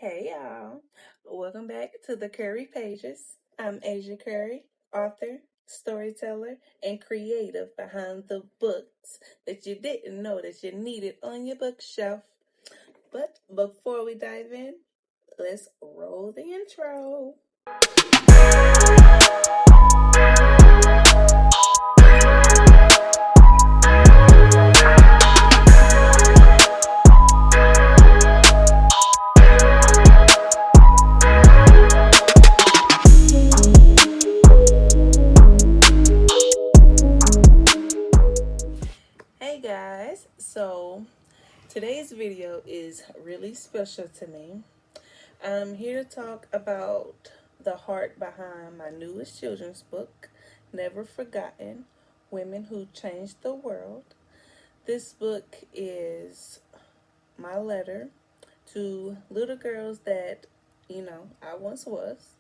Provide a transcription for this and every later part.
Hey y'all, welcome back to the Curry Pages. I'm Asia Curry, author, storyteller, and creative behind the books that you didn't know that you needed on your bookshelf. But before we dive in, let's roll the intro. Hey guys, so today's video is really special to me. I'm here to talk about the heart behind my newest children's book, Never Forgotten: Women Who Changed the World. This book is my letter to little girls that, I once was,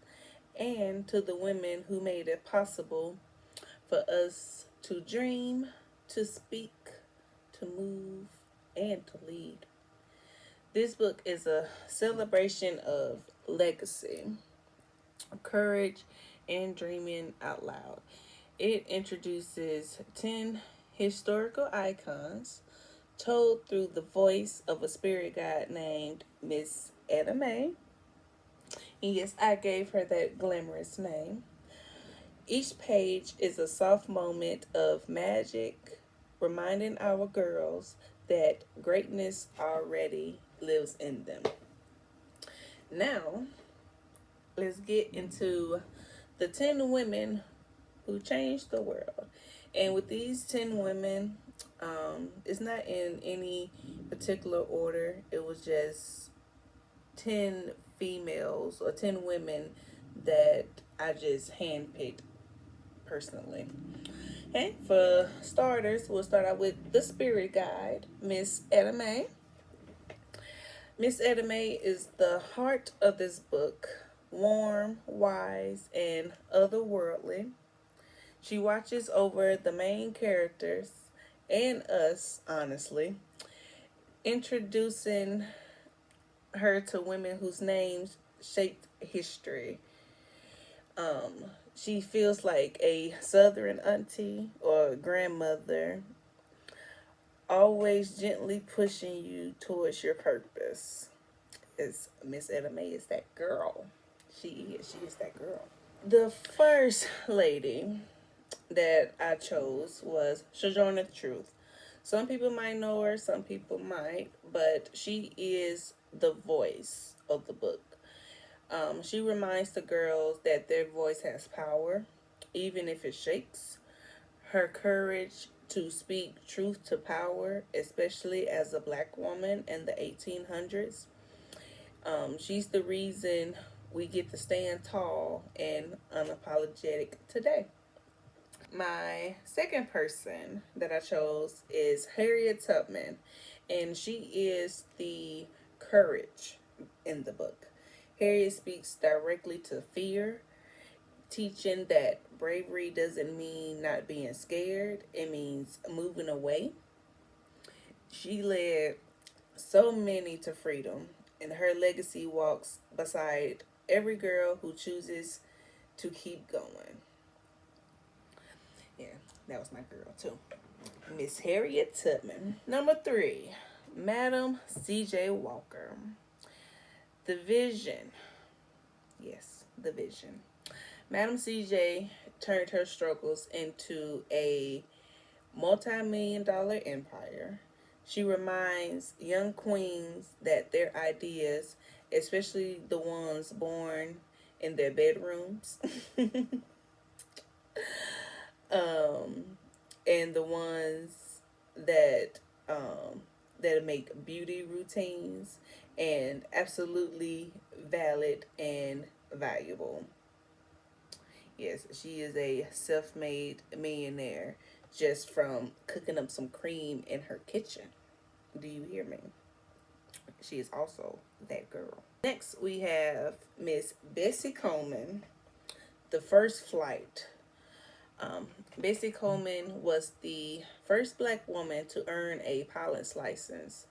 and to the women who made it possible for us to dream, to speak, to move, and to lead. This book is a celebration of legacy, courage, and dreaming out loud. It introduces 10 historical icons told through the voice of a spirit guide named Miss Etta May. And yes, I gave her that glamorous name. Each page is a soft moment of magic, reminding our girls that greatness already lives in them. Now, let's get into the 10 women who changed the world. And with these 10 women, it's not in any particular order. It was just 10 females or 10 women that I just handpicked personally. Okay, for starters, we'll start out with the spirit guide, Miss Etta May. Miss Etta May is the heart of this book, warm, wise, and otherworldly. She watches over the main characters and us, honestly, introducing her to women whose names shaped history. She feels like a southern auntie or grandmother, always gently pushing you towards your purpose. Is Miss Etta May is that girl. She is that girl. The first lady that I chose was Sojourner Truth. Some people might know her, some people might, but she is the voice of the book. She reminds the girls that their voice has power, even if it shakes. Her courage to speak truth to power, especially as a black woman in the 1800s. She's the reason we get to stand tall and unapologetic today. My second person that I chose is Harriet Tubman, and she is the courage in the book. Harriet speaks directly to fear, teaching that bravery doesn't mean not being scared, it means moving away. She led so many to freedom, and her legacy walks beside every girl who chooses to keep going. Yeah, that was my girl too. Miss Harriet Tubman. Number 3, Madam C.J. Walker. The vision. Yes, the vision. Madam C.J. turned her struggles into a multi-million-dollar empire. She reminds young queens that their ideas, especially the ones born in their bedrooms, and the ones that that make beauty routines and absolutely valid and valuable. Yes, she is a self-made millionaire just from cooking up some cream in her kitchen. Do you hear me? She is also that girl. Next, we have Miss Bessie Coleman, The First Flight. Bessie Coleman was the first black woman to earn a pilot's license.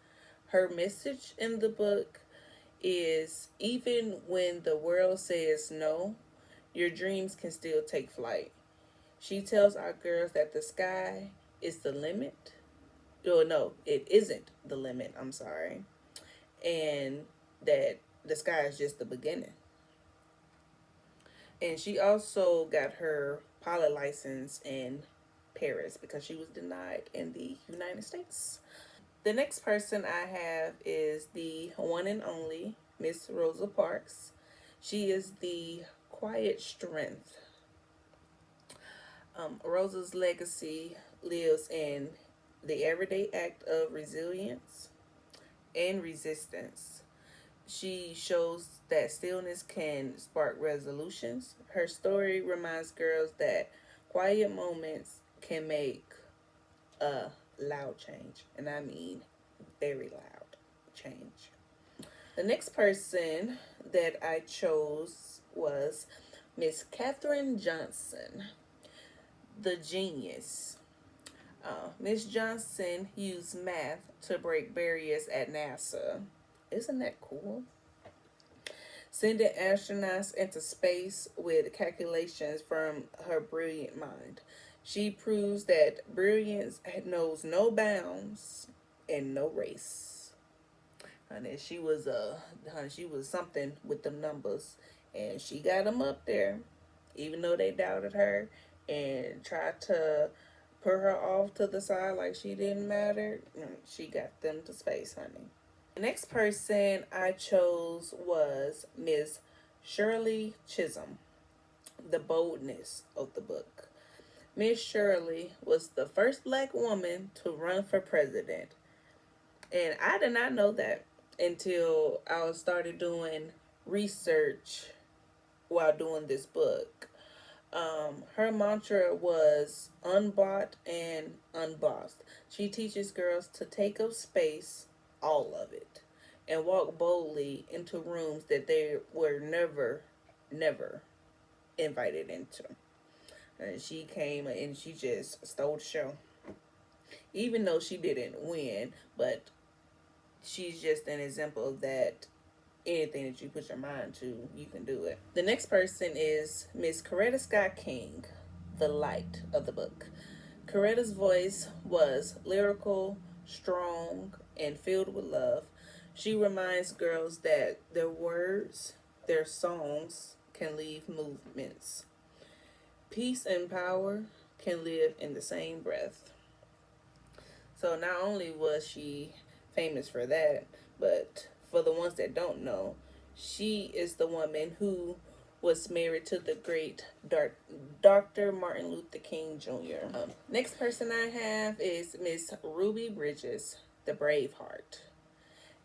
Her message in the book is even when the world says no, your dreams can still take flight. She tells our girls that the sky is the limit. Oh, no, it isn't the limit. I'm sorry. And that the sky is just the beginning. And she also got her pilot license in Paris because she was denied in the United States. The next person I have is the one and only Miss Rosa Parks. She is the quiet strength. Rosa's legacy lives in the everyday act of resilience and resistance. She shows that stillness can spark resolutions. Her story reminds girls that quiet moments can make a loud change. And I mean very loud change. The next person that I chose was Miss Katherine Johnson, the genius. Miss Johnson used math to break barriers at NASA. Isn't that cool? Sending astronauts into space with calculations from her brilliant mind. She proves that brilliance knows no bounds and no race. Honey, she was something with them numbers, and she got them up there, even though they doubted her and tried to put her off to the side like she didn't matter. She got them to space, honey. The next person I chose was Miss Shirley Chisholm, the boldness of the book. Miss Shirley was the first black woman to run for president. And I did not know that until I started doing research while doing this book. Her mantra was unbought and unbossed. She teaches girls to take up space, all of it, and walk boldly into rooms that they were never invited into. And she came and she just stole the show. Even though she didn't win, but she's just an example of that anything that you put your mind to, you can do it. The next person is Miss Coretta Scott King, the light of the book. Coretta's voice was lyrical, strong, and filled with love. She reminds girls that their words, their songs, can leave movements. Peace and power can live in the same breath. So not only was she famous for that, but for the ones that don't know, she is the woman who was married to the great Dr. Martin Luther King Jr. Next person I have is Miss Ruby Bridges, the Braveheart.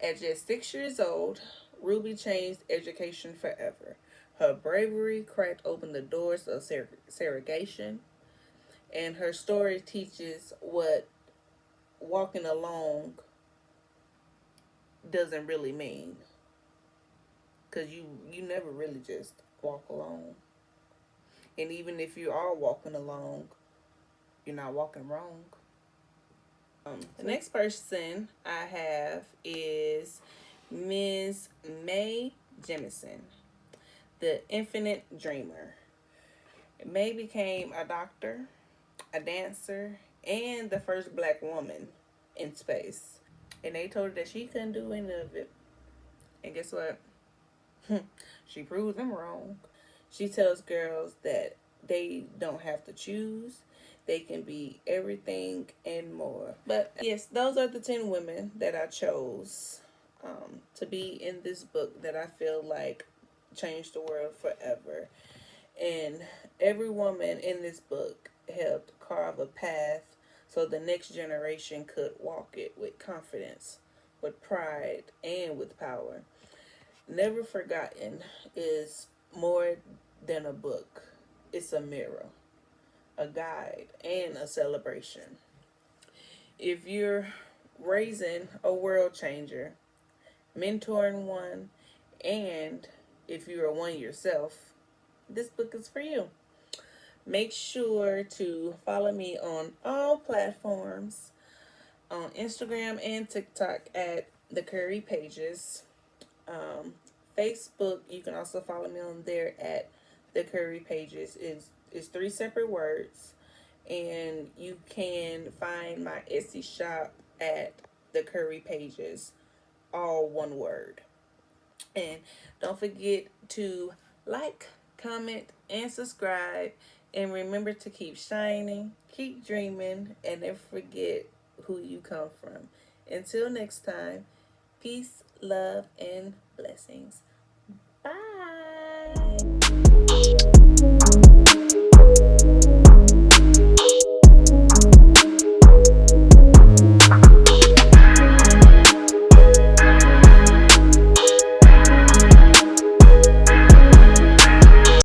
At just 6 years old, Ruby changed education forever. Her bravery cracked open the doors of segregation, and her story teaches what walking along doesn't really mean, because you never really just walk alone. And even if you are walking along, you're not walking wrong. The next person I have is Ms. Mae Jemison, the infinite dreamer. Mae became a doctor, a dancer, and the first black woman in space. And they told her that she couldn't do any of it. And guess what? She proves them wrong. She tells girls that they don't have to choose. They can be everything and more. But yes, those are the 10 women that I chose to be in this book that I feel like changed the world forever. And every woman in this book helped carve a path so the next generation could walk it with confidence, with pride, and with power. Never Forgotten is more than a book. It's a mirror, a guide, and a celebration. If you're raising a world changer, mentoring one, and if you're one yourself, this book is for you. Make sure to follow me on all platforms on Instagram and TikTok at the Curry Pages. Facebook, you can also follow me on there at the Curry Pages. Is three separate words, and you can find my Etsy shop at the Curry Pages, all one word. And don't forget to like, comment, and subscribe. And remember to keep shining, keep dreaming, and never forget who you come from. Until next time, peace, love, and blessings.